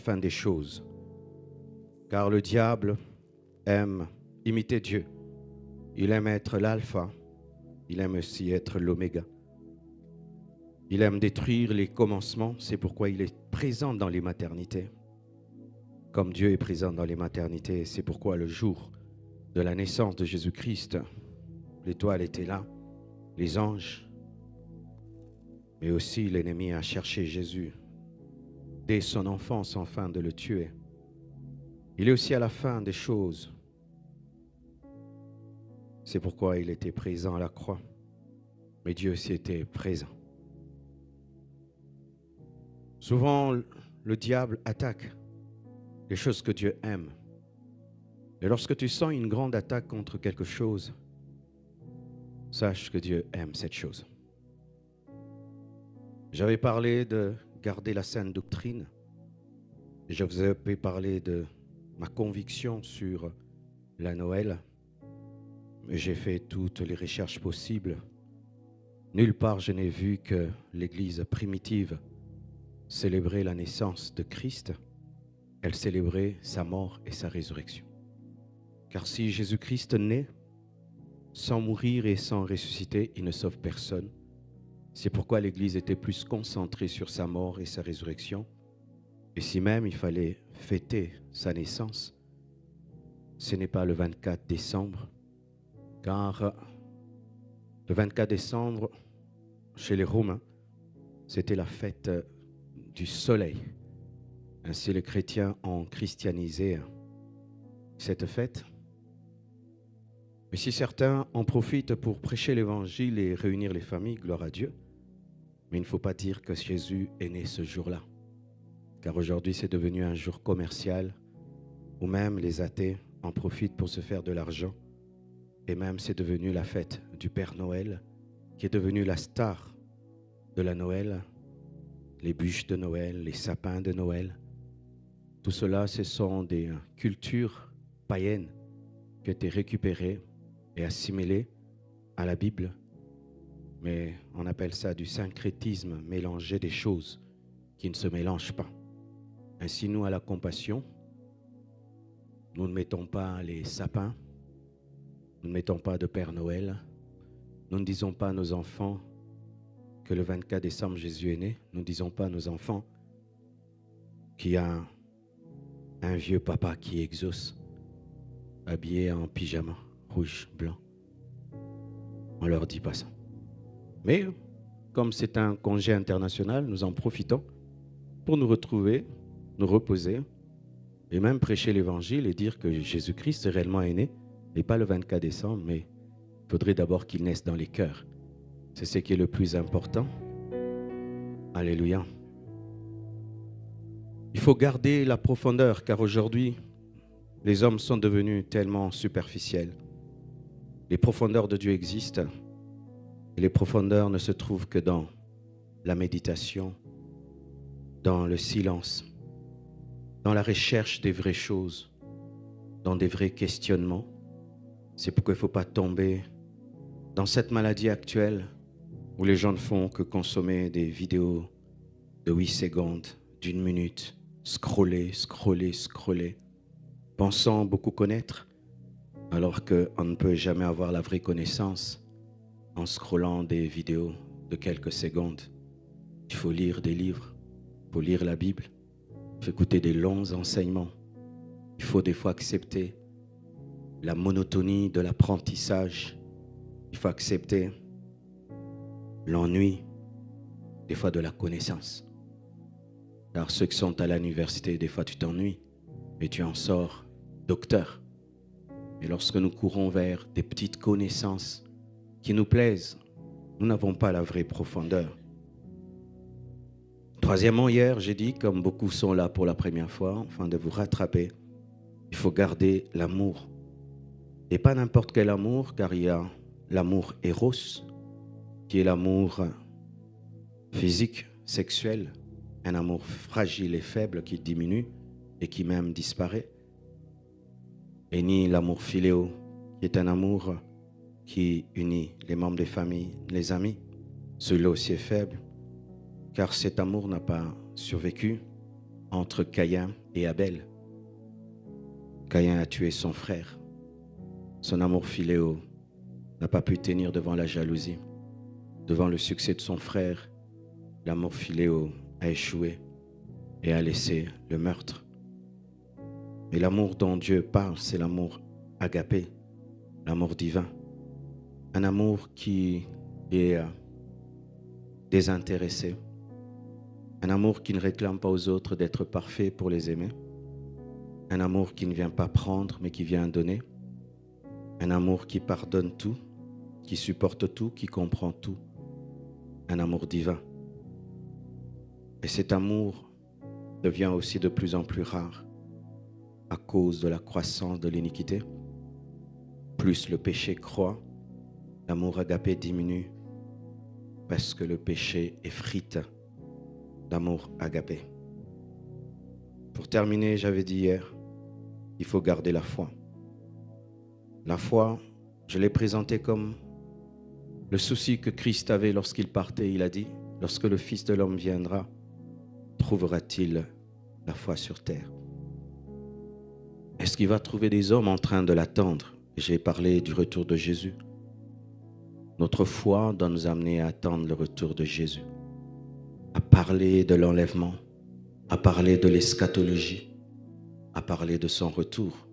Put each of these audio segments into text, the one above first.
fin des choses. Car le diable aime imiter Dieu. Il aime être l'alpha. Il aime aussi être l'oméga. Il aime détruire les commencements. C'est pourquoi il est présent dans les maternités. Comme Dieu est présent dans les maternités, c'est pourquoi le jour de la naissance de Jésus-Christ, l'étoile était là, les anges, mais aussi l'ennemi a cherché Jésus dès son enfance afin de le tuer. Il est aussi à la fin des choses. C'est pourquoi il était présent à la croix. Mais Dieu aussi était présent. Souvent, le diable attaque les choses que Dieu aime. Et lorsque tu sens une grande attaque contre quelque chose, sache que Dieu aime cette chose. J'avais parlé de garder la saine doctrine. Et je vous avais parlé de ma conviction sur la Noël. J'ai fait toutes les recherches possibles. Nulle part je n'ai vu que l'Église primitive célébrait la naissance de Christ. Elle célébrait sa mort et sa résurrection. Car si Jésus-Christ naît, sans mourir et sans ressusciter, il ne sauve personne. C'est pourquoi l'Église était plus concentrée sur sa mort et sa résurrection. Et si même il fallait fêter sa naissance, ce n'est pas le 24 décembre, car le 24 décembre, chez les Romains, c'était la fête du soleil. Ainsi, les chrétiens ont christianisé cette fête. Mais si certains en profitent pour prêcher l'évangile et réunir les familles, gloire à Dieu, mais il ne faut pas dire que Jésus est né ce jour-là. Car aujourd'hui, c'est devenu un jour commercial où même les athées en profitent pour se faire de l'argent. Et même, c'est devenu la fête du Père Noël, qui est devenue la star de la Noël, les bûches de Noël, les sapins de Noël. Tout cela, ce sont des cultures païennes qui ont été récupérées et assimilées à la Bible. Mais on appelle ça du syncrétisme, mélanger des choses qui ne se mélangent pas. Ainsi, nous, à la compassion, nous ne mettons pas les sapins, nous ne mettons pas de Père Noël, nous ne disons pas à nos enfants que le 24 décembre, Jésus est né. Nous ne disons pas à nos enfants qu'il y a un vieux papa qui exauce, habillé en pyjama, rouge, blanc. On ne leur dit pas ça. Mais comme c'est un congé international, nous en profitons pour nous retrouver, nous reposer et même prêcher l'évangile et dire que Jésus-Christ réellement est né, et pas le 24 décembre, mais il faudrait d'abord qu'il naisse dans les cœurs. C'est ce qui est le plus important. Alléluia. Il faut garder la profondeur, car aujourd'hui, les hommes sont devenus tellement superficiels. Les profondeurs de Dieu existent, et les profondeurs ne se trouvent que dans la méditation, dans le silence, dans la recherche des vraies choses, dans des vrais questionnements. C'est pourquoi il ne faut pas tomber dans cette maladie actuelle où les gens ne font que consommer des vidéos de 8 secondes, d'1 minute, scroller, pensant beaucoup connaître, alors qu'on ne peut jamais avoir la vraie connaissance en scrollant des vidéos de quelques secondes. Il faut lire des livres, il faut lire la Bible, il faut écouter des longs enseignements. Il faut des fois accepter la monotonie de l'apprentissage. Il faut accepter l'ennui, des fois de la connaissance. Car ceux qui sont à l'université, des fois tu t'ennuies, mais tu en sors docteur. Et lorsque nous courons vers des petites connaissances qui nous plaisent, nous n'avons pas la vraie profondeur. Troisièmement, hier, j'ai dit, comme beaucoup sont là pour la première fois, afin de vous rattraper, il faut garder l'amour. Et pas n'importe quel amour, car il y a l'amour éros, qui est l'amour physique, sexuel, un amour fragile et faible qui diminue et qui même disparaît. Et ni l'amour philéo, qui est un amour qui unit les membres des familles, les amis. Celui-là aussi est faible, car cet amour n'a pas survécu entre Caïn et Abel. Caïn a tué son frère. Son amour philéo n'a pas pu tenir devant la jalousie. Devant le succès de son frère, l'amour philéo a échoué et a laissé le meurtre. Et l'amour dont Dieu parle, c'est l'amour agapé, l'amour divin. Un amour qui est désintéressé. Un amour qui ne réclame pas aux autres d'être parfait pour les aimer. Un amour qui ne vient pas prendre, mais qui vient donner. Un amour qui pardonne tout, qui supporte tout, qui comprend tout. Un amour divin. Et cet amour devient aussi de plus en plus rare à cause de la croissance de l'iniquité. Plus le péché croît, l'amour agapé diminue parce que le péché effrite l'amour agapé. Pour terminer, j'avais dit hier, il faut garder la foi. La foi, je l'ai présentée comme le souci que Christ avait lorsqu'il partait. Il a dit, lorsque le Fils de l'homme viendra, trouvera-t-il la foi sur terre? Est-ce qu'il va trouver des hommes en train de l'attendre? J'ai parlé du retour de Jésus. Notre foi doit nous amener à attendre le retour de Jésus, à parler de l'enlèvement, à parler de l'eschatologie, à parler de son retour.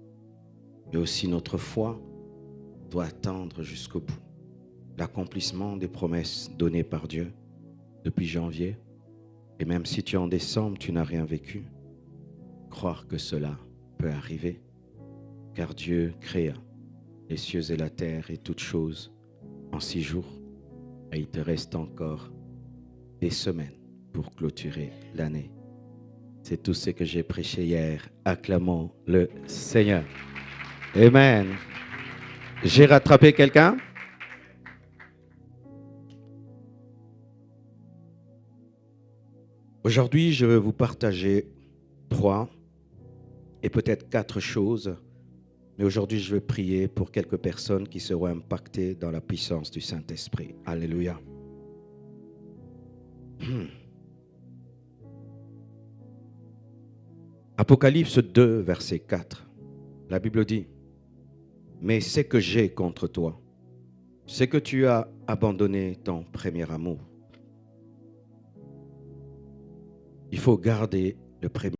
Mais aussi notre foi doit attendre jusqu'au bout l'accomplissement des promesses données par Dieu depuis janvier. Et même si tu es en décembre, tu n'as rien vécu, croire que cela peut arriver, car Dieu créa les cieux et la terre et toutes choses en 6 jours, et il te reste encore des semaines pour clôturer l'année. C'est tout ce que j'ai prêché hier. Acclamons le Seigneur. Amen. J'ai rattrapé quelqu'un? Aujourd'hui, je vais vous partager 3 et peut-être 4 choses. Mais aujourd'hui, je vais prier pour quelques personnes qui seront impactées dans la puissance du Saint-Esprit. Alléluia. Apocalypse 2, verset 4. La Bible dit, « Mais c'est que j'ai contre toi, c'est que tu as abandonné ton premier amour. » Il faut garder le premier